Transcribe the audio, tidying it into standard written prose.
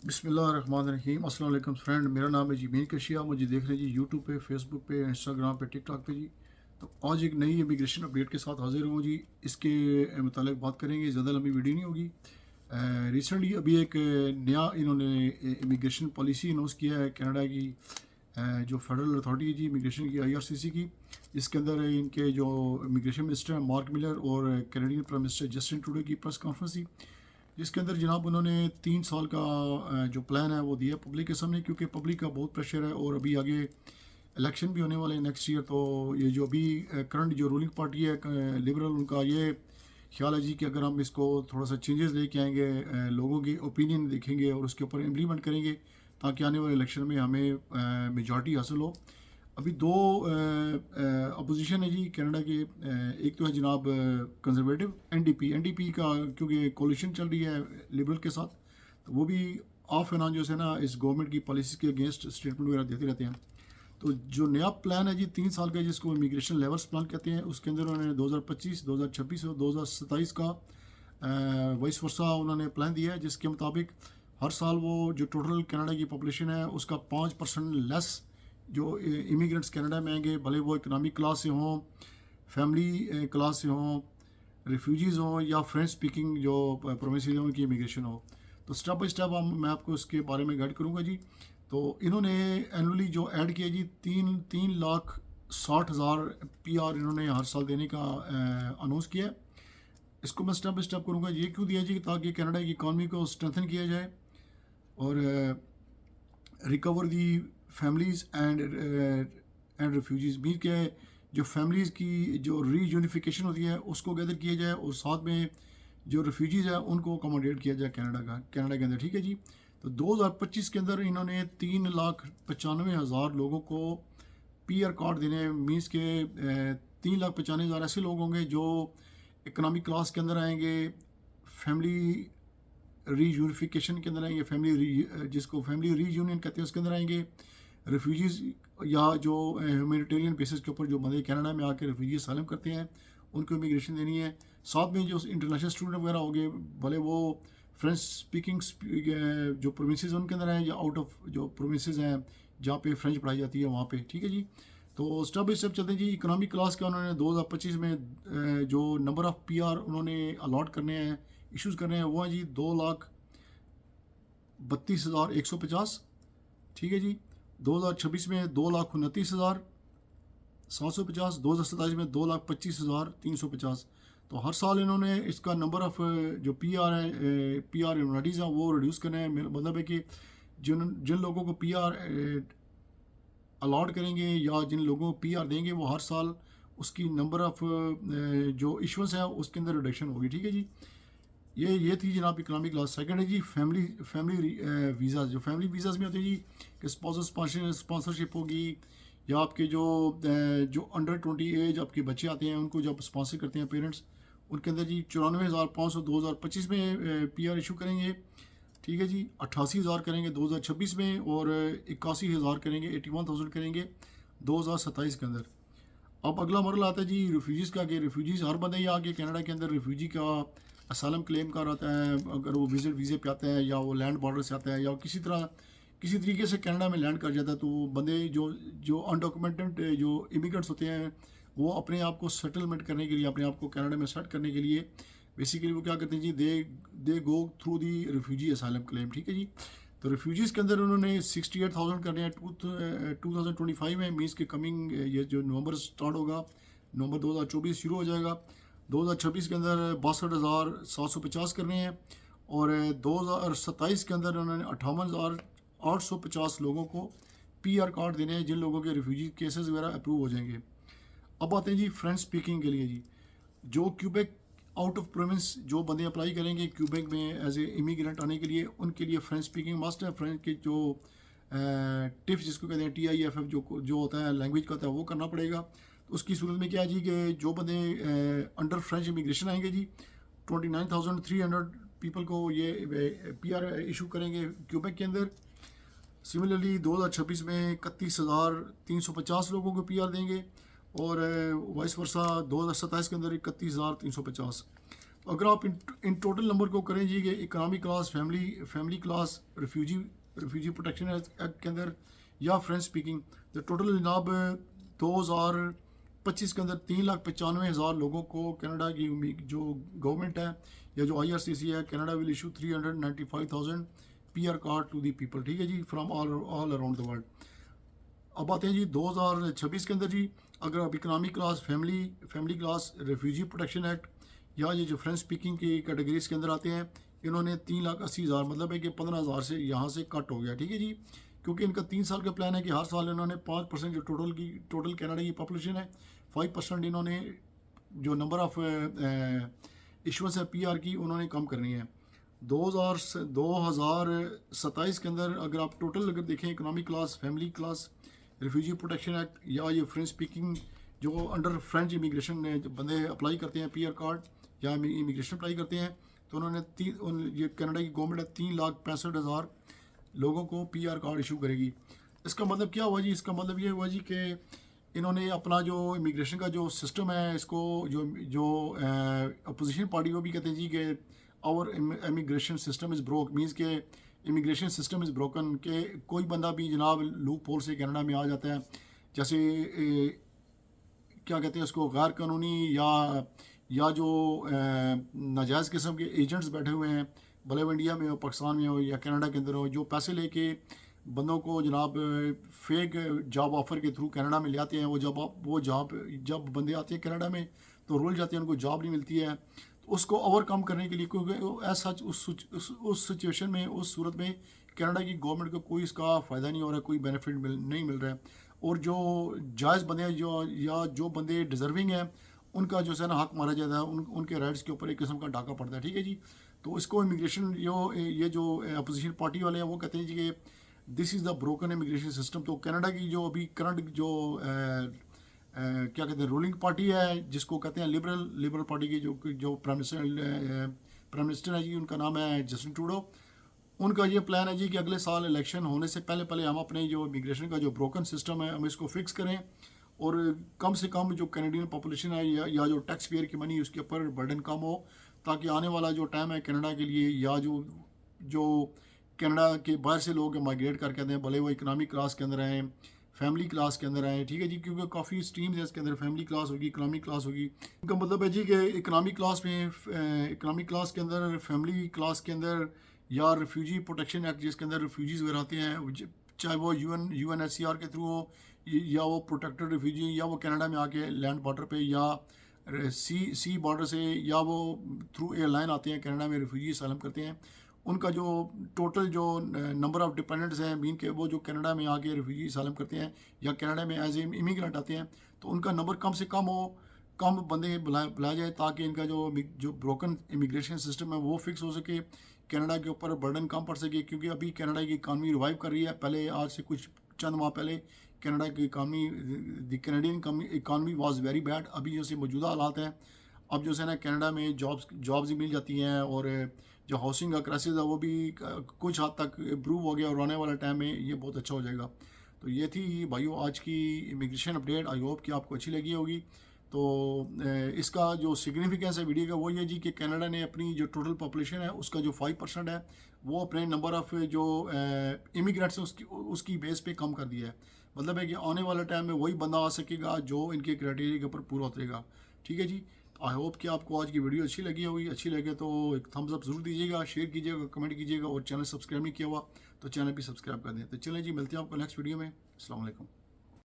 बिस्मिल्लाहिर्रहमानिर्रहीम। अस्सलाम वालेकुम फ्रेंड, मेरा नाम है जी मीर कशिया। मुझे देख रहे हैं जी यूट्यूब पे, फेसबुक पे, इंस्टाग्राम पे, टिकटॉक पे जी। तो आज एक नई इमिग्रेशन अपडेट के साथ हाजिर हूँ जी। इसके मुतालिक बात करेंगे, ज़्यादा लंबी वीडियो नहीं होगी। रिसेंटली अभी एक नया इन्होंने इमिग्रेशन पॉलिसी अनाउंस किया है कनाडा की, जो फेडरल अथॉरिटी है जी इमिग्रेशन की, IRCC की। इसके अंदर इनके जो इमिग्रेशन मिनिस्टर हैं मार्क मिलर और Canadian prime minister Justin Trudeau की प्रेस कॉन्फ्रेंस थी, जिसके अंदर जनाब उन्होंने 3 साल का जो प्लान है वो दिया पब्लिक के सामने, क्योंकि पब्लिक का बहुत प्रेशर है और अभी आगे इलेक्शन भी होने वाले हैं नेक्स्ट ईयर। तो ये जो अभी करंट जो रूलिंग पार्टी है लिबरल, उनका ये ख्याल है जी कि अगर हम इसको थोड़ा सा चेंजेस लेके आएंगे, लोगों की ओपिनियन देखेंगे और उसके ऊपर इम्प्लीमेंट करेंगे, ताकि आने वाले इलेक्शन में हमें मेजॉरिटी हासिल हो। अभी दो अपोजिशन है जी कनाडा के। एक तो है जनाब कंजर्वेटिव एनडीपी का, क्योंकि कोलिशन चल रही है लिबरल के साथ, तो वो भी ऑफ एंड ऑन जो है ना इस गवर्नमेंट की पॉलिसी के अगेंस्ट स्टेटमेंट वगैरह देते रहते हैं। तो जो नया प्लान है जी 3 साल का, जिसको इमिग्रेशन लेवल्स प्लान कहते हैं, उसके अंदर उन्होंने 2025, 2026 और 2027 का वाइस वर्सा उन्होंने प्लान दिया है, जिसके मुताबिक हर साल वो जो टोटल कनाडा की पॉपुलेशन है उसका 5% लेस जो इमिग्रेंट्स कनाडा में आएंगे, भले वो इकनॉमिक क्लास से हों, फैमिली क्लास से हों, रिफ्यूजीज़ हों या फ्रेंच स्पीकिंग जो प्रोविंसेस हैं उनकी इमिग्रेशन हो। तो स्टेप बाई स्टेप मैं आपको इसके बारे में गाइड करूँगा जी। तो इन्होंने एनुअली जो ऐड किया जी 3,60,000 PR इन्होंने हर साल देने का अनाउंस किया है। इसको मैं स्टेप बाई स्टेप करूँगा। ये क्यों दिया जी, ताकि कनाडा की इकॉनमी को स्ट्रेंथन किया जाए और recover the families and refugees. Mean के जो फैमिलीज़ की जो रीयूनिफिकेशन होती है उसको गैदर किया जाए, और साथ में जो रेफ्यूजीज़ है उनको अकोमोडेट किया जाए कनाडा के अंदर, ठीक है जी। तो 2025 के अंदर इन्होंने 3,95,000 लोगों को PR कार्ड देने। मीन्स के 3,95,000 ऐसे लोग होंगे जो इकनॉमिक क्लास के अंदर आएंगे, फैमिली रीयूनिफिकेशन के अंदर आएंगे, जिसको फैमिली रीयूनियन कहते हैं उसके अंदर आएंगे, रेफ्यूजीज़ या जो ह्यूमैनिटेरियन बेसिस के ऊपर जो बंदे कनाडा में आके रेफ्यूजी असाइलम करते हैं उनको इमिग्रेशन देनी है। साथ में जो इंटरनेशनल स्टूडेंट वगैरह हो गए, भले वो फ्रेंच स्पीकिंग जो प्रोविंसेस उनके अंदर हैं या आउट ऑफ जो प्रोविंसेस हैं जहाँ पे फ्रेंच पढ़ाई जाती है वहाँ पे, ठीक है जी। तो स्टेप बाई स्टेप चलते हैं जी। इकोनॉमिक क्लास का उन्होंने 2025 में जो नंबर ऑफ़ PR उन्होंने अलॉट करने हैं, इश्यूज़ करने हैं, वो हैं जी 2,32,150, ठीक है जी। 2026 में 2,29,750, 2027 में 2,25,350। तो हर साल इन्होंने इसका नंबर ऑफ़ जो PR है, PR यूनिटीज़ हैं वो रिड्यूस करने हैं। मतलब है कि जिन लोगों को PR अलॉट करेंगे या जिन लोगों को PR देंगे, वो हर साल उसकी नंबर ऑफ़ जो इशूस है उसके अंदर रिडक्शन होगी, ठीक है जी। ये थी जनाब इकनॉमिक क्लास। सेकंड है जी फैमिली वीज़ाज़। जो फैमिली वीज़ाज़ में होते हैं जी कि स्पॉन्सरशिप होगी, या आपके जो अंडर 20 एज आपके बच्चे आते हैं उनको जब स्पॉन्सर करते हैं पेरेंट्स, उनके अंदर जी 94,500 2025 में PR इशू करेंगे, ठीक है जी। 88,000 करेंगे 2026 में, और 81,000 करेंगे, 81,000 करेंगे 2027 के अंदर। अब अगला मरला आता है जी रिफ्यूजीज़ का, कि रिफ्यूजीज़ हर बंदा ही आके कनाडा के अंदर रिफ्यूजी का असालम क्लेम कर आता है। अगर वो विजिट वीज़े पे आता है या वो लैंड बॉर्डर से आता है या किसी तरीके से कनाडा में लैंड कर जाता है, तो वो बंदे जो अनडॉक्यूमेंटेड जो इमिग्रेंट्स होते हैं, वो अपने आप को सेटलमेंट करने के लिए, अपने आप को कनाडा में सेट करने के लिए बेसिकली वो क्या करते हैं जी, they go through the refugee asylum claim, ठीक है जी। तो रिफ्यूजीज़ के अंदर उन्होंने 68,000 करने हैं 2025 में। मीन्स के कमिंग ये जो नवंबर स्टार्ट होगा, नवंबर 2024 शुरू हो जाएगा। 2026 के अंदर 62,750 करने हैं, और 2027 के अंदर उन्होंने 58,850 लोगों को PR कार्ड देने हैं, जिन लोगों के रिफ्यूजी केसेस वगैरह अप्रूव हो जाएंगे। अब आते हैं जी फ्रेंच स्पीकिंग के लिए जी। जो क्यूबेक आउट ऑफ प्रोविंस जो बंदे अप्लाई करेंगे क्यूबेक में एज ए इमिग्रेंट आने के लिए, उनके लिए फ्रेंच स्पीकिंग मस्ट है। फ्रेंच के जो टिप्स जिसको कहते हैं TIFF जो होता है लैंग्वेज का होता है, वो करना पड़ेगा। तो उसकी सूरत में क्या है जी कि जो बंदे अंडर फ्रेंच इमिग्रेशन आएंगे जी, 29,300 पीपल को ये PR इशू करेंगे क्यूबेक के अंदर। सिमिलरली 2026 में 31,350 लोगों को PR देंगे, और वाइस वर्सा 2027 के अंदर 31,350। अगर आप इन टोटल नंबर को करें जी कि economic class, family class, refugee protection act के अंदर या फ्रेंच स्पीकिंग, तो टोटल जनाब 2025 के अंदर 3,95,000 लोगों को कनाडा की जो गवर्नमेंट है या जो IRCC है, Canada will issue 395,000 PR card to the people, ठीक है जी, from all around the world. अब आते हैं जी 2026 के अंदर जी, अगर आप economic class, family class, refugee protection act या ये जो फ्रेंच स्पीकिंग की कैटेगरीज के अंदर आते हैं, इन्होंने 3,80,000, मतलब है कि 15,000 से यहाँ से कट हो गया, ठीक है जी, क्योंकि इनका 3 साल का प्लान है कि हर साल इन्होंने 5% जो टोटल कनाडा की पॉपुलेशन है 5% इन्होंने जो नंबर ऑफ इशुएंस है PR की उन्होंने कम करनी है। 2027 के अंदर अगर आप टोटल अगर देखें economic class, family class, refugee protection act या ये फ्रेंच स्पीकिंग जो अंडर फ्रेंच इमिग्रेशन जो बंदे अप्लाई करते हैं PR कार्ड या इमिग्रेशन अप्लाई करते हैं, तो उन्होंने ये कनाडा की गवर्नमेंट है 3,65,000 लोगों को PR कार्ड इशू करेगी। इसका मतलब क्या हुआ जी? इसका मतलब ये हुआ जी कि इन्होंने अपना जो इमिग्रेशन का जो सिस्टम है इसको जो अपोजिशन पार्टी को भी कहते हैं जी कि our immigration system is broke, means के इमिग्रेशन सिस्टम इज़ ब्रोकन, के कोई बंदा भी जनाब लूप होल से कनाडा में आ जाता है, जैसे क्या कहते हैं उसको, गैर कानूनी या जो नाजायज़ किस्म के एजेंट्स बैठे हुए हैं, भले वो इंडिया में हो, पाकिस्तान में हो या कनाडा के अंदर हो, जो पैसे लेके बंदों को जनाब फेक जॉब ऑफ़र के थ्रू कनाडा में ले आते हैं। वो जब बंदे आते हैं कनाडा में तो रुल जाते हैं, उनको जॉब नहीं मिलती है। तो उसको ओवरकम करने के लिए, क्योंकि एज सच उस सिचुएशन में, उस सूरत में कनाडा की गवर्नमेंट को कोई इसका फ़ायदा नहीं हो रहा है, कोई बेनिफिट नहीं मिल रहा है, और जो जायज़ बंदे हैं जो बंदे डिज़र्विंग हैं उनका जो है ना हक मारा जाता है, उनके राइट्स के ऊपर एक किस्म का डाका पड़ता है, ठीक है जी। तो इसको इमिग्रेशन ये जो अपोजिशन पार्टी वाले हैं वो कहते हैं जी कि this is the broken immigration system. तो कनाडा की जो अभी करंट जो क्या कहते हैं रूलिंग पार्टी है, जिसको कहते हैं लिबरल पार्टी की जो प्राइम मिनिस्टर है जी, उनका नाम है जस्टिन ट्रूडो। उनका ये प्लान है जी कि अगले साल इलेक्शन होने से पहले हम अपने जो इमिग्रेशन का जो ब्रोकन सिस्टम है हम इसको फिक्स करें, और कम से कम जो कैनेडियन पॉपुलेशन है या जो टैक्स पेयर की मनी उसके ऊपर बर्डन कम हो, ताकि आने वाला जो टाइम है कनाडा के लिए, या जो कनाडा के बाहर से लोग माइग्रेट करके आते हैं, भले वो इकनॉमिक क्लास के अंदर आएँ, फैमिली क्लास के अंदर आए, ठीक है जी, क्योंकि काफ़ी स्ट्रीम्स है इसके अंदर, फैमिली क्लास होगी, इकनॉमिक क्लास होगी। इनका मतलब है जी कि इकनॉमिक क्लास के अंदर, फैमिली क्लास के अंदर, या रिफ्यूजी प्रोटेक्शन एक्ट जिसके अंदर रिफ्यूजीज़ वगैरह आते हैं, चाहे वो UNHCR के थ्रू हो, या वो प्रोटेक्टेड रिफ्यूजी, या वो कनाडा में आके लैंड बॉर्डर पे या सी बॉर्डर से, या वो थ्रू एयरलाइन आते हैं कनाडा में रिफ्यूजी असलम करते हैं, उनका जो टोटल जो नंबर ऑफ़ डिपेंडेंट्स हैं, मीन के वो जो कनाडा में आके रिफ्यूजी असलम करते हैं या कनाडा में एज ए इमिग्रेंट आते हैं, तो उनका नंबर कम से कम हो, कम बंदे बुलाया जाए, ताकि इनका जो ब्रोकन इमिग्रेशन सिस्टम है वो फिक्स हो सके, कनाडा के ऊपर बर्डन कम पड़ सके। क्योंकि अभी कनाडा की इकानमी रिवाइव कर रही है, पहले आज से कुछ चंद माह पहले कनाडा की economy, the Canadian economy was very bad. अभी जैसे मौजूदा हालात हैं, अब जो है ना कनाडा में जॉब्स ही मिल जाती हैं, और जो हाउसिंग का क्राइसिस है वो भी कुछ हद तक इम्प्रूव हो गया, और आने वाले टाइम में ये बहुत अच्छा हो जाएगा। तो ये थी भाइयों आज की इमिग्रेशन अपडेट। आई होप कि आपको अच्छी लगी होगी। तो इसका जो सिग्निफिकेंस है वीडियो का वो ये जी कि कनाडा ने अपनी जो टोटल पॉपुलेशन है उसका जो 5% है वो अपने नंबर ऑफ़ जो इमिग्रेंट्स हैं उसकी बेस पे कम कर दिया है। मतलब है कि आने वाले टाइम में वही बंदा आ सकेगा जो इनके क्राइटेरिया के ऊपर पूरा उतरेगा, ठीक है जी। आई होप कि आपको आज की वीडियो अच्छी लगी होगी। अच्छी लगे तो एक थम्स अप ज़रूर दीजिएगा, शेयर कीजिएगा, कमेंट कीजिएगा, और चैनल सब्सक्राइब नहीं किया हुआ तो चैनल भी सब्सक्राइब कर दें। तो चलें जी, मिलते हैं आपको नेक्स्ट वीडियो में। अस्सलाम वालेकुम।